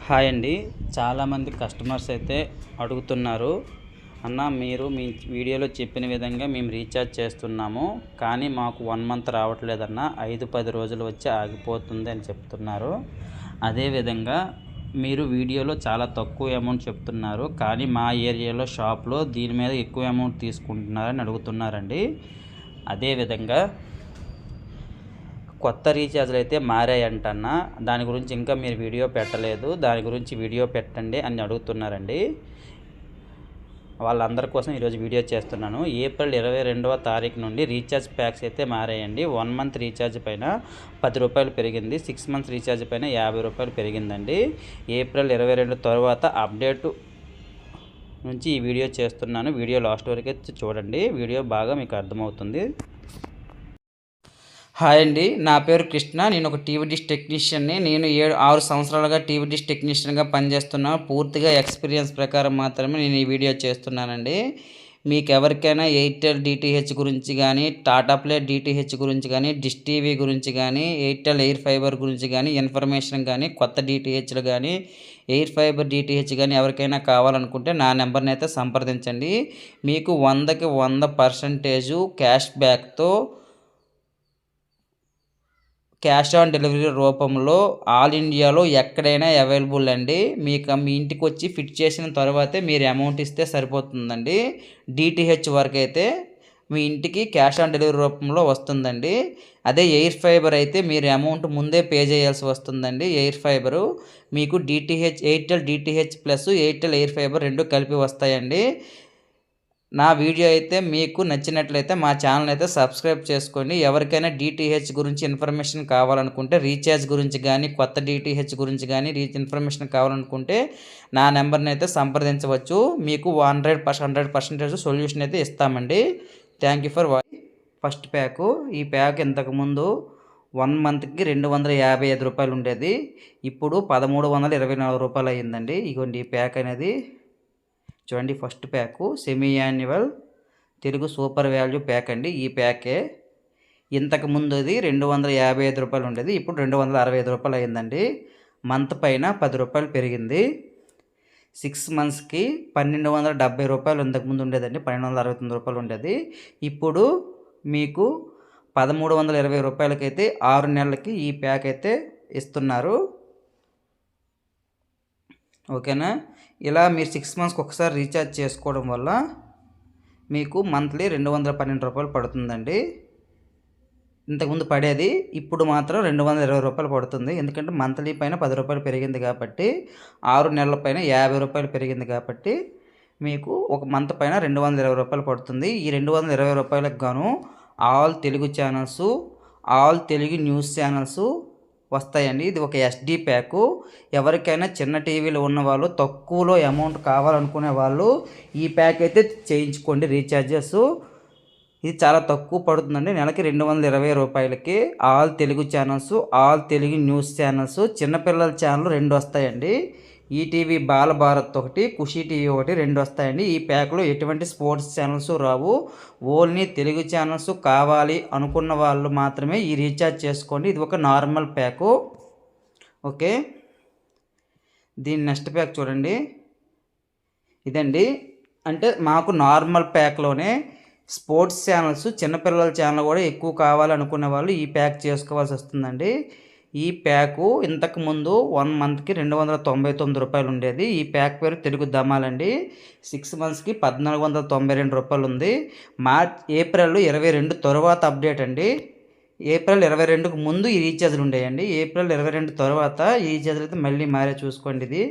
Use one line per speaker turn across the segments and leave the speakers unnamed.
Hi అండి. చాలామంది customers అయితే అడుగుతున్నారు, అన్న మీరు మీ వీడియోలో చెప్పిన విధంగా మేము రీఛార్జ్ చేస్తున్నాము, కానీ మాకు 1 మంత్ రావట్లేదన్న, 5-10 రోజులు వచ్చి ఆగిపోతుంది అని చెప్తున్నారు. అదేవిధంగా మీరు వీడియోలో చాలా తక్కువ అమౌంట్ చెప్తున్నారు, కానీ మా ఏరియాలో షాప్లో దీని మీద ఎక్కువ అమౌంట్ తీసుకుంటున్నారని అడుగుతున్నారండి. అదేవిధంగా కొత్త రీఛార్జ్లు అయితే మారాయంటన్నా, దాని గురించి ఇంకా మీరు వీడియో పెట్టలేదు, దాని గురించి వీడియో పెట్టండి అని అడుగుతున్నారండి. వాళ్ళందరి కోసం ఈరోజు వీడియో చేస్తున్నాను. ఏప్రిల్ 22వ తారీఖు నుండి రీఛార్జ్ ప్యాక్స్ అయితే మారాయండి. 1 మంత్ రీఛార్జ్ పైన ₹10 పెరిగింది, 6 మంత్స్ రీఛార్జ్ పైన ₹50 పెరిగిందండి. ఏప్రిల్ 22 తర్వాత అప్డేట్ నుంచి ఈ వీడియో చేస్తున్నాను. వీడియో లాస్ట్ వరకు చూడండి, వీడియో బాగా మీకు అర్థమవుతుంది. హాయ్ అండి, నా పేరు కృష్ణ. నేను ఒక టీవీ డిష్ టెక్నీషియన్ని. నేను 6 సంవత్సరాలుగా టీవీ డిష్ టెక్నీషియన్గా పనిచేస్తున్నాను. పూర్తిగా ఎక్స్పీరియన్స్ ప్రకారం మాత్రమే నేను ఈ వీడియో చేస్తున్నానండి. మీకు ఎవరికైనా ఎయిర్టెల్ డిటిహెచ్ గురించి కానీ, టాటా ప్లే డిటిహెచ్ గురించి కానీ, డిష్ టీవీ గురించి కానీ, ఎయిర్టెల్ ఎయిర్ ఫైబర్ గురించి కానీ ఇన్ఫర్మేషన్ కానీ, కొత్త డిటిహెచ్లు కానీ, ఎయిర్ ఫైబర్ డిటిహెచ్ కానీ ఎవరికైనా కావాలనుకుంటే నా నెంబర్ని అయితే సంప్రదించండి. మీకు 100కి 100% క్యాష్ బ్యాక్తో క్యాష్ ఆన్ డెలివరీ రూపంలో ఆల్ ఇండియాలో ఎక్కడైనా అవైలబుల్ అండి. మీకు మీ ఇంటికి వచ్చి ఫిట్ చేసిన తర్వాతే మీరు అమౌంట్ ఇస్తే సరిపోతుందండి. డిటిహెచ్ వరకు అయితే మీ ఇంటికి క్యాష్ ఆన్ డెలివరీ రూపంలో వస్తుందండి. అదే ఎయిర్ ఫైబర్ అయితే మీరు అమౌంట్ ముందే పే చేయాల్సి వస్తుందండి. ఎయిర్ ఫైబరు మీకు DTH, Airtel DTH plus Airtel air fibre 2 కలిపి వస్తాయండి. నా వీడియో అయితే మీకు నచ్చినట్లయితే మా ఛానల్ అయితే సబ్స్క్రైబ్ చేసుకోండి. ఎవరికైనా డిటిహెచ్ గురించి ఇన్ఫర్మేషన్ కావాలనుకుంటే, రీఛార్జ్ గురించి కానీ, కొత్త డిటిహెచ్ గురించి కానీ ఇన్ఫర్మేషన్ కావాలనుకుంటే నా నెంబర్ని అయితే సంప్రదించవచ్చు. మీకు 100% సొల్యూషన్ అయితే ఇస్తామండి. Thank you for watching. First pack, ఈ ప్యాక్ ఇంతకుముందు 1 మంత్కి ₹255 ఉండేది, ఇప్పుడు ₹1324 అయ్యిందండి. ఇగోండి ఈ ప్యాక్ అనేది చూడండి. First pack semi annual Telugu super value pack అండి. ఈ ప్యాకే ఇంతకుముందు అది ₹255 ఉండేది, ఇప్పుడు ₹265 అయిందండి. మంత్ పైన ₹10 పెరిగింది. 6 మంత్స్కి ₹1270 ఇంతకుముందు ఉండేదండి, ₹1269 ఉండేది. ఇప్పుడు మీకు ₹1320 అయితే 6 నెలలకి ఈ ప్యాక్ అయితే ఇస్తున్నారు. ఓకేనా? ఇలా మీరు 6 మంత్స్కి ఒకసారి రీఛార్జ్ చేసుకోవడం వల్ల మీకు మంత్లీ ₹212 పడుతుందండి. ఇంతకుముందు పడేది, ఇప్పుడు మాత్రం ₹220 పడుతుంది. ఎందుకంటే మంత్లీ పైన ₹10 పెరిగింది కాబట్టి, 6 నెలల పైన ₹50 పెరిగింది కాబట్టి మీకు ఒక మంత్ పైన ₹220 పడుతుంది. ఈ ₹220కి గాను all Telugu channels, all Telugu news channels వస్తాయండి. ఇది ఒక SD ప్యాకు. ఎవరికైనా చిన్న టీవీలు ఉన్నవాళ్ళు, తక్కువలో అమౌంట్ కావాలనుకునే వాళ్ళు ఈ ప్యాక్ అయితే చేయించుకోండి రీఛార్జెస్. ఇది చాలా తక్కువ పడుతుందండి. నెలకి ₹220కి all Telugu channels, all Telugu news channels, చిన్నపిల్లల ఛానల్ 2 వస్తాయండి. ఈటీవీ బాలభారత్ ఒకటి, ఖుషి టీవీ ఒకటి, 2 వస్తాయండి. ఈ ప్యాక్లో ఎటువంటి స్పోర్ట్స్ ఛానల్స్ రావు. ఓన్లీ తెలుగు ఛానల్స్ కావాలి అనుకున్న వాళ్ళు మాత్రమే ఈ రీఛార్జ్ చేసుకోండి. ఇది ఒక నార్మల్ ప్యాకు. ఓకే, దీని నెక్స్ట్ ప్యాక్ చూడండి. ఇదండి, అంటే మాకు నార్మల్ ప్యాక్లోనే స్పోర్ట్స్ ఛానల్స్, చిన్నపిల్లల ఛానల్ కూడా ఎక్కువ కావాలనుకునే వాళ్ళు ఈ ప్యాక్ చేసుకోవాల్సి వస్తుందండి. ఈ ప్యాకు ఇంతకుముందు 1 మంత్కి ₹299 ఉండేది. ఈ ప్యాక్ పేరు తెలుగు ధమాలండి. 6 మంత్స్కి ₹1492 ఉంది. ఏప్రిల్ 22 తర్వాత అప్డేట్ అండి. ఏప్రిల్ 22కు ముందు ఈ రీఛార్జ్లు ఉండేయండి. ఏప్రిల్ 22 తర్వాత ఈ రీఛార్జ్లు అయితే మళ్ళీ మారే చూసుకోండి. ఇది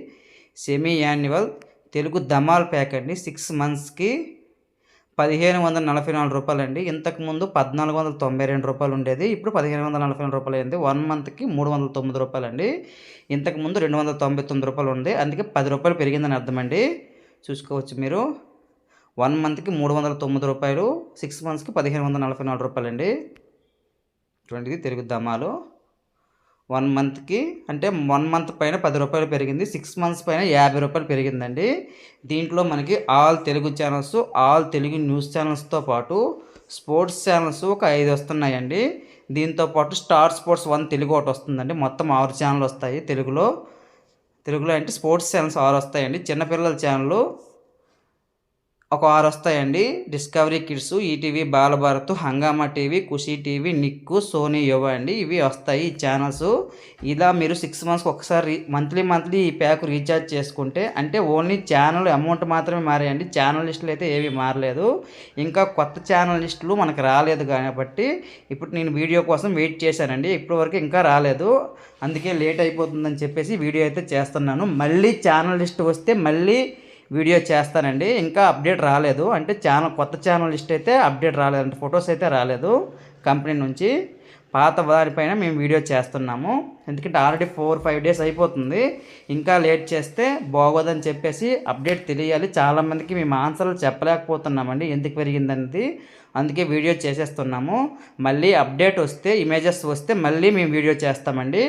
semi annual Telugu Dhamaal pack అండి. 6 మంత్స్కి ₹1544 అండి. ఇంతకుముందు ₹1492 ఉండేది, ఇప్పుడు ₹1544 అయింది. 1 మంత్కి ₹309 అండి. ఇంతకుముందు ₹299 ఉంది, అందుకే ₹10 పెరిగిందని అర్థం అండి. చూసుకోవచ్చు మీరు. 1 మంత్కి ₹309, 6 మంత్స్కి ₹1544 అండి. చూడండి, ఇది తెలుగు ధమాలు. 1 మంత్కి అంటే 1 మంత్ పైన ₹10 పెరిగింది, 6 మంత్స్ పైన ₹50 పెరిగిందండి. దీంట్లో మనకి all Telugu channels, all Telugu news ఛానల్స్తో పాటు స్పోర్ట్స్ ఛానల్స్ ఒక 5 వస్తున్నాయండి. దీంతోపాటు స్టార్ స్పోర్ట్స్ 1 తెలుగు ఒకటి వస్తుందండి. మొత్తం 6 ఛానల్ వస్తాయి తెలుగులో. తెలుగులో అంటే స్పోర్ట్స్ ఛానల్స్ 6 వస్తాయండి. చిన్నపిల్లల ఛానళ్ళు ఒక 6 వస్తాయండి. డిస్కవరీ కిడ్స్, ఈటీవీ బాలభారత్, హంగామా టీవీ, ఖుషి టీవీ, నిక్కు, సోనీ యువ అండి. ఇవి వస్తాయి ఈ ఛానల్స్. ఇలా మీరు 6 మంత్స్కి ఒకసారి మంత్లీ ఈ ప్యాక్ రీఛార్జ్ చేసుకుంటే, అంటే ఓన్లీ ఛానల్ అమౌంట్ మాత్రమే మారాయండి. ఛానల్ లిస్టులు అయితే ఏవి మారలేదు. ఇంకా కొత్త ఛానల్ లిస్టులు మనకు రాలేదు కాబట్టి ఇప్పుడు నేను వీడియో కోసం వెయిట్ చేశానండి. ఇప్పటివరకు ఇంకా రాలేదు, అందుకే లేట్ అయిపోతుందని చెప్పేసి వీడియో అయితే చేస్తున్నాను. మళ్ళీ ఛానల్ లిస్ట్ వస్తే మళ్ళీ వీడియో చేస్తానండి. ఇంకా అప్డేట్ రాలేదు, అంటే కొత్త ఛానల్ లిస్ట్ అయితే అప్డేట్ రాలేదు, అంటే ఫొటోస్ అయితే రాలేదు కంపెనీ నుంచి. పాత దానిపైన మేము వీడియో చేస్తున్నాము, ఎందుకంటే ఆల్రెడీ 4-5 డేస్ అయిపోతుంది. ఇంకా లేట్ చేస్తే బాగోదని చెప్పేసి అప్డేట్ తెలియాలి. చాలామందికి మేము ఆన్సర్లు చెప్పలేకపోతున్నామండి ఎందుకు పెరిగిందనేది, అందుకే వీడియో చేసేస్తున్నాము. మళ్ళీ అప్డేట్ వస్తే, ఇమేజెస్ వస్తే మళ్ళీ మేము వీడియో చేస్తామండి.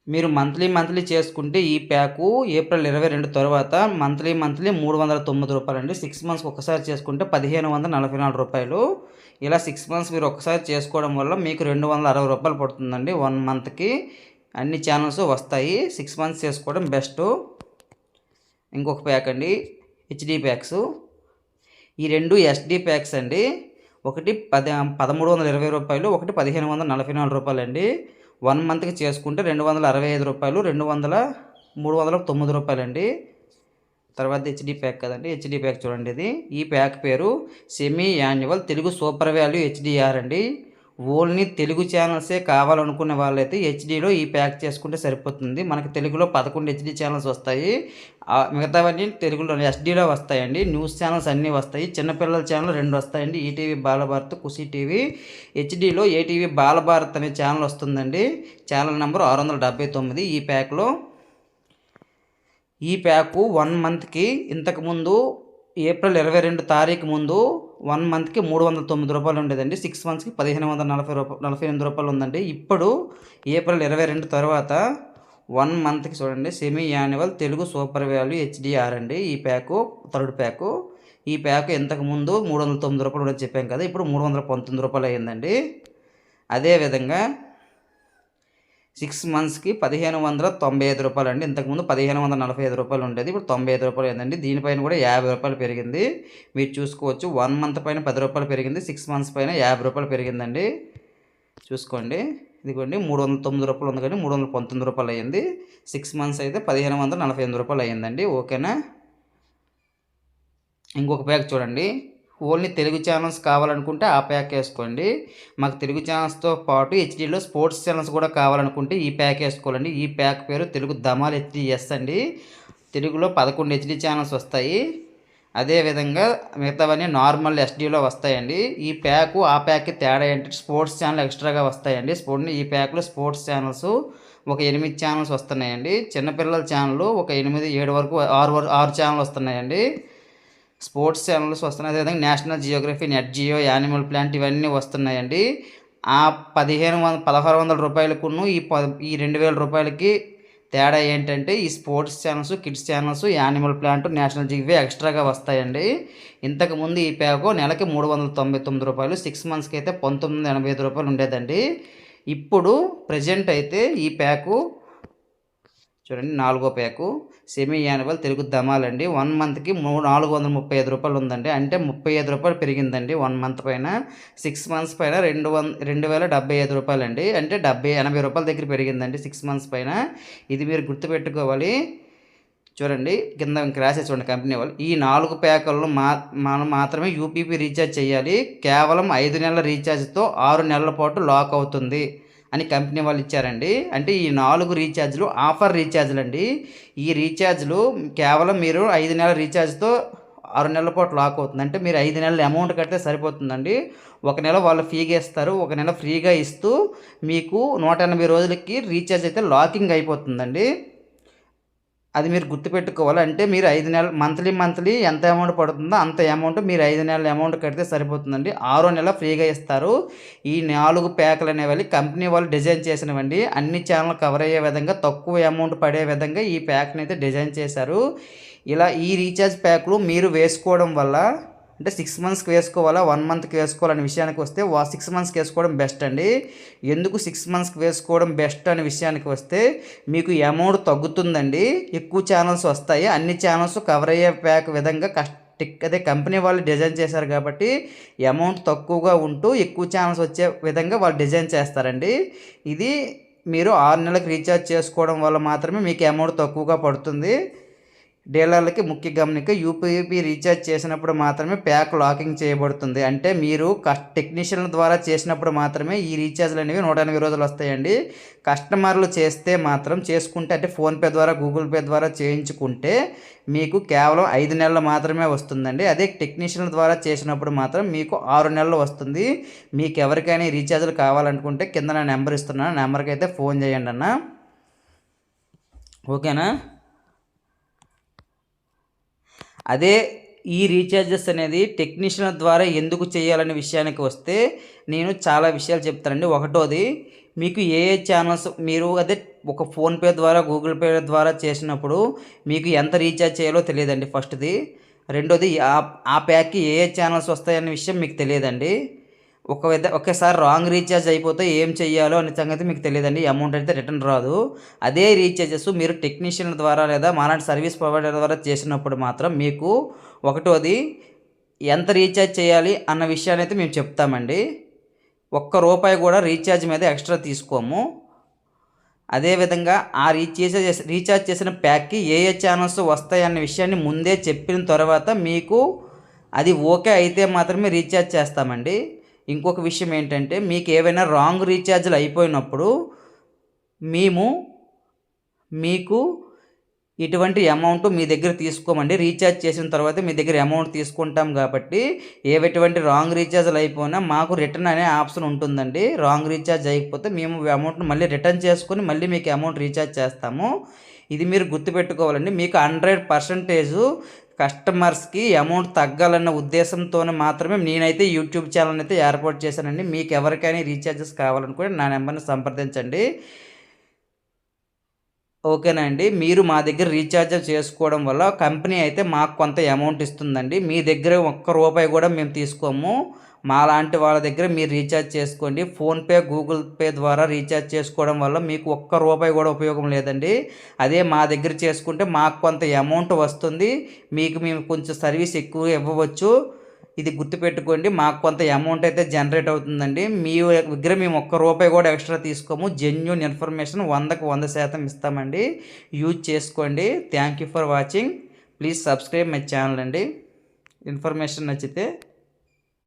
మీరు మంత్లీ చేసుకుంటే ఈ ప్యాకు ఏప్రిల్ 22 తర్వాత మంత్లీ 309 రూపాయలండి. 6 మంత్స్కి ఒకసారి చేసుకుంటే 1544 రూపాయలు. ఇలా 6 మంత్స్ మీరు ఒకసారి చేసుకోవడం వల్ల మీకు 260 రూపాయలు పడుతుందండి 1 మంత్కి. అన్ని ఛానల్స్ వస్తాయి. 6 మంత్స్ చేసుకోవడం బెస్ట్. ఇంకొక ప్యాక్ అండి, హెచ్డి ప్యాక్స్. ఈ రెండు ఎస్డి ప్యాక్స్ అండి. ఒకటి 1320 రూపాయలు, ఒకటి 1544 రూపాయలు అండి. 1 మంత్కి చేసుకుంటే 265 రూపాయలు, 309 రూపాయలు అండి. తర్వాత హెచ్డి ప్యాక్ కదండి, హెచ్డి ప్యాక్ చూడండి. ఈ ప్యాక్ పేరు semi annual Telugu super value HDR అండి. ఓన్లీ తెలుగు ఛానల్సే కావాలనుకునే వాళ్ళైతే హెచ్డీలో ఈ ప్యాక్ చేసుకుంటే సరిపోతుంది. మనకి తెలుగులో 11 హెచ్డి ఛానల్స్ వస్తాయి, మిగతావన్నీ తెలుగులో ఎస్డీలో వస్తాయండి. న్యూస్ ఛానల్స్ అన్నీ వస్తాయి. చిన్నపిల్లల ఛానల్ 2 వస్తాయండి, ఈటీవీ బాలభారత్, ఖుషి టీవీ. హెచ్డీలో ఏటీవీ బాలభారత్ అనే ఛానల్ వస్తుందండి, ఛానల్ నెంబర్ 679. ఈ ప్యాకు 1 మంత్కి ఇంతకుముందు ఏప్రిల్ 22 తారీఖు ముందు 1 మంత్కి 309 రూపాయలు ఉండేదండి. 6 మంత్స్కి 1548 రూపాయలు ఉందండి. ఇప్పుడు ఏప్రిల్ 22 తర్వాత 1 మంత్కి చూడండి, semi annual Telugu super value HDR అండి. ఈ ప్యాకు థర్డ్ ప్యాకు. ఈ ప్యాకు ఇంతకుముందు 309 రూపాయలు ఉండేది చెప్పాం కదా, ఇప్పుడు 319 రూపాయలు అయ్యిందండి. అదేవిధంగా 6 మంత్స్కి 1595 రూపాయలు అండి. ఇంతకుముందు 1545 రూపాయలు ఉండేది, ఇప్పుడు 95 రూపాయలు అయిందండి. దీనిపైన కూడా 50 రూపాయలు పెరిగింది, మీరు చూసుకోవచ్చు. 1 మంత్ పైన 10 రూపాయలు పెరిగింది, 6 మంత్స్ పైన 50 రూపాయలు పెరిగిందండి. చూసుకోండి, ఇదిగోండి 309 రూపాయలు ఉంది కానీ 319 రూపాయలు అయ్యింది. 6 మంత్స్ అయితే 1548 రూపాయలు అయ్యిందండి. ఓకేనా. ఇంకొక ప్యాక్ చూడండి, ఓన్లీ తెలుగు ఛానల్స్ కావాలనుకుంటే ఆ ప్యాక్ వేసుకోండి. మాకు తెలుగు ఛానల్స్తో పాటు హెచ్డీలో స్పోర్ట్స్ ఛానల్స్ కూడా కావాలనుకుంటే ఈ ప్యాక్ వేసుకోవాలండి. ఈ ప్యాక్ పేరు తెలుగు ధమాల్ హెచ్డిఎస్ అండి. తెలుగులో 11 హెచ్డి ఛానల్స్ వస్తాయి, అదేవిధంగా మిగతావన్నీ నార్మల్ ఎస్డీలో వస్తాయండి. ఈ ప్యాకు ఆ ప్యాక్కి తేడా ఏంటంటే స్పోర్ట్స్ ఛానల్ ఎక్స్ట్రాగా వస్తాయండి. ఈ ప్యాక్లో స్పోర్ట్స్ ఛానల్స్ ఒక 8 ఛానల్స్ వస్తున్నాయండి. చిన్నపిల్లల ఛానల్ ఒక 8-7 వరకు 6 ఛానల్ వస్తున్నాయండి. స్పోర్ట్స్ ఛానల్స్ వస్తున్నాయి, అదేవిధంగా National Geography, Nat Geo, Animal Planet ఇవన్నీ వస్తున్నాయండి. ఆ 1600 రూపాయలకును ఈ 2000 రూపాయలకి తేడా ఏంటంటే ఈ sports channels, kids channels, animal plant, national Geography ఎక్స్ట్రాగా వస్తాయండి. ఇంతకుముందు ఈ ప్యాకు నెలకి 399 రూపాయలు, 6 మంత్స్కి అయితే 1985 రూపాయలు ఉండేదండి. ఇప్పుడు ప్రజెంట్ అయితే ఈ ప్యాకు చూడండి, 4వ pack semi annual Telugu Dhamaal అండి. 1 మంత్కి 435 రూపాయలు ఉందండి, అంటే 35 రూపాయలు పెరిగిందండి 1 మంత్ పైన. 6 మంత్స్ పైన 2075 రూపాయలు అండి, అంటే 80 రూపాయల దగ్గర పెరిగిందండి 6 మంత్స్ పైన. ఇది మీరు గుర్తుపెట్టుకోవాలి. చూడండి కింద రాసే చూడండి కంపెనీ వాళ్ళు, ఈ 4 ప్యాకులను మనం మాత్రమే యూపీపీ రీఛార్జ్ చేయాలి. కేవలం 5 నెలల రీఛార్జ్తో 6 నెలల పాటు లాక్ అవుతుంది అని కంపెనీ వాళ్ళు ఇచ్చారండి. అంటే ఈ 4 రీఛార్జ్లు ఆఫర్ రీఛార్జ్లు అండి. ఈ రీఛార్జ్లు కేవలం మీరు 5 నెలల రీఛార్జ్తో 6 నెలల పాటు లాక్ అవుతుంది. అంటే మీరు 5 నెలల అమౌంట్ కడితే సరిపోతుందండి. 1 నెల వాళ్ళు ఫ్రీగా ఇస్తారు, 1 నెల ఫ్రీగా ఇస్తూ మీకు 180 రోజులకి రీఛార్జ్ అయితే లాకింగ్ అయిపోతుందండి. అది మీరు గుర్తుపెట్టుకోవాలి. అంటే మీరు 5 నెలలు మంత్లీ ఎంత అమౌంట్ పడుతుందో అంత అమౌంట్ మీరు 5 నెలల అమౌంట్ కడితే సరిపోతుందండి. 6వ నెల ఫ్రీగా ఇస్తారు. ఈ 4 ప్యాకులు అనేవి కంపెనీ వాళ్ళు డిజైన్ చేసినవండి. అన్ని ఛానల్ కవర్ అయ్యే విధంగా, తక్కువ అమౌంట్ పడే విధంగా ఈ ప్యాక్ని అయితే డిజైన్ చేశారు. ఇలా ఈ రీఛార్జ్ ప్యాకులు మీరు వేసుకోవడం వల్ల అంటే 6 మంత్స్కి వేసుకోవాలా 1 మంత్కి వేసుకోవాలనే విషయానికి వస్తే 6 మంత్స్కి వేసుకోవడం బెస్ట్ అండి. ఎందుకు 6 మంత్స్కి వేసుకోవడం బెస్ట్ అనే విషయానికి వస్తే మీకు అమౌంట్ తగ్గుతుందండి, ఎక్కువ ఛానల్స్ వస్తాయి, అన్ని ఛానల్స్ కవర్ అయ్యే ప్యాక్ విధంగా అదే కంపెనీ వాళ్ళు డిజైన్ చేశారు కాబట్టి అమౌంట్ తక్కువగా ఉంటూ ఎక్కువ ఛానల్స్ వచ్చే విధంగా వాళ్ళు డిజైన్ చేస్తారండి. ఇది మీరు 6 నెలలకు రీఛార్జ్ చేసుకోవడం వల్ల మాత్రమే మీకు అమౌంట్ తక్కువగా పడుతుంది. డీలర్లకి ముఖ్య గమనిక, యూపీఐపీ రీఛార్జ్ చేసినప్పుడు మాత్రమే ప్యాక్ లాకింగ్ చేయబడుతుంది. అంటే మీరు టెక్నీషియన్ల ద్వారా చేసినప్పుడు మాత్రమే ఈ రీఛార్జ్లు అనేవి 180 రోజులు వస్తాయండి. కస్టమర్లు చేస్తే మాత్రం చేసుకుంటే అంటే ఫోన్పే ద్వారా గూగుల్ పే ద్వారా చేయించుకుంటే మీకు కేవలం 5 నెలలు మాత్రమే వస్తుందండి. అదే టెక్నీషియన్ల ద్వారా చేసినప్పుడు మాత్రం మీకు 6 నెలలు వస్తుంది. మీకు ఎవరికైనా రీఛార్జ్లు కావాలనుకుంటే కింద నా నెంబర్ ఇస్తున్నాను, నెంబర్కి అయితే ఫోన్ చేయండి అన్న. ఓకేనా? అదే ఈ రీఛార్జెస్ అనేది టెక్నీషియన్ ద్వారా ఎందుకు చేయాలనే విషయానికి వస్తే నేను చాలా విషయాలు చెప్తానండి. ఒకటోది, మీకు ఏ ఛానల్స్ మీరు అదే ఒక ఫోన్పే ద్వారా గూగుల్ పే ద్వారా చేసినప్పుడు మీకు ఎంత రీఛార్జ్ చేయాలో తెలియదండి ఫస్ట్ది. రెండోది, ఆ ప్యాక్కి ఏ ఛానల్స్ వస్తాయనే విషయం మీకు తెలియదండి. ఒకేసారి రాంగ్ రీఛార్జ్ అయిపోతే ఏం చెయ్యాలో అనే సంగతి మీకు తెలియదండి, అమౌంట్ అయితే రిటర్న్ రాదు. అదే రీఛార్జెస్ మీరు టెక్నీషియన్ ద్వారా లేదా మాలాంటి సర్వీస్ ప్రొవైడర్ ద్వారా చేసినప్పుడు మాత్రం మీకు ఒకటోది ఎంత రీఛార్జ్ చేయాలి అన్న విషయాన్ని అయితే మేము చెప్తామండి. ₹1 కూడా రీఛార్జ్ మీద ఎక్స్ట్రా తీసుకోము. అదేవిధంగా ఆ రీఛార్జ్ చేసిన ప్యాక్కి ఏ ఛానల్స్ వస్తాయన్న విషయాన్ని ముందే చెప్పిన తర్వాత మీకు అది ఓకే అయితే మాత్రమే రీఛార్జ్ చేస్తామండి. ఇంకొక విషయం ఏంటంటే, మీకు ఏవైనా రాంగ్ రీఛార్జ్లు అయిపోయినప్పుడు మేము మీకు ఇటువంటి అమౌంట్ మీ దగ్గర తీసుకోమండి. రీఛార్జ్ చేసిన తర్వాత మీ దగ్గర అమౌంట్ తీసుకుంటాం కాబట్టి ఎటువంటి రాంగ్ రీఛార్జ్లు అయిపోయినా మాకు రిటర్న్ అనే ఆప్షన్ ఉంటుందండి. రాంగ్ రీఛార్జ్ అయిపోతే మేము అమౌంట్ని మళ్ళీ రిటర్న్ చేసుకొని మళ్ళీ మీకు అమౌంట్ రీఛార్జ్ చేస్తాము. ఇది మీరు గుర్తుపెట్టుకోవాలండి. మీకు 100% కస్టమర్స్కి అమౌంట్ తగ్గాలన్న ఉద్దేశంతోనే మాత్రమే నేనైతే యూట్యూబ్ ఛానల్ అయితే ఏర్పాటు చేశానండి. మీకు ఎవరికైనా రీఛార్జెస్ కావాలనుకుంటే నా నెంబర్ని సంప్రదించండి. ఓకేనా అండి? మీరు మా దగ్గర రీఛార్జ్ చేసుకోవడం వల్ల కంపెనీ అయితే మాకు కొంత అమౌంట్ ఇస్తుందండి. మీ దగ్గర ₹1 కూడా మేము తీసుకోము. మాలాంటి వాళ్ళ దగ్గర మీరు రీఛార్జ్ చేసుకోండి. ఫోన్పే గూగుల్ పే ద్వారా రీఛార్జ్ చేసుకోవడం వల్ల మీకు ₹1 కూడా ఉపయోగం లేదండి. అదే మా దగ్గర చేసుకుంటే మాకు కొంత అమౌంట్ వస్తుంది, మీకు మేము కొంచెం సర్వీస్ ఎక్కువ ఇవ్వవచ్చు. ఇది గుర్తుపెట్టుకోండి. మాకు కొంత అమౌంట్ అయితే జనరేట్ అవుతుందండి. మీ దగ్గర మేము ₹1 కూడా ఎక్స్ట్రా తీసుకోము. జెన్యూన్ ఇన్ఫర్మేషన్ 100కి 100% ఇస్తామండి. యూజ్ చేసుకోండి. Thank you for watching. Please subscribe my channel అండి. ఇన్ఫర్మేషన్ నచ్చితే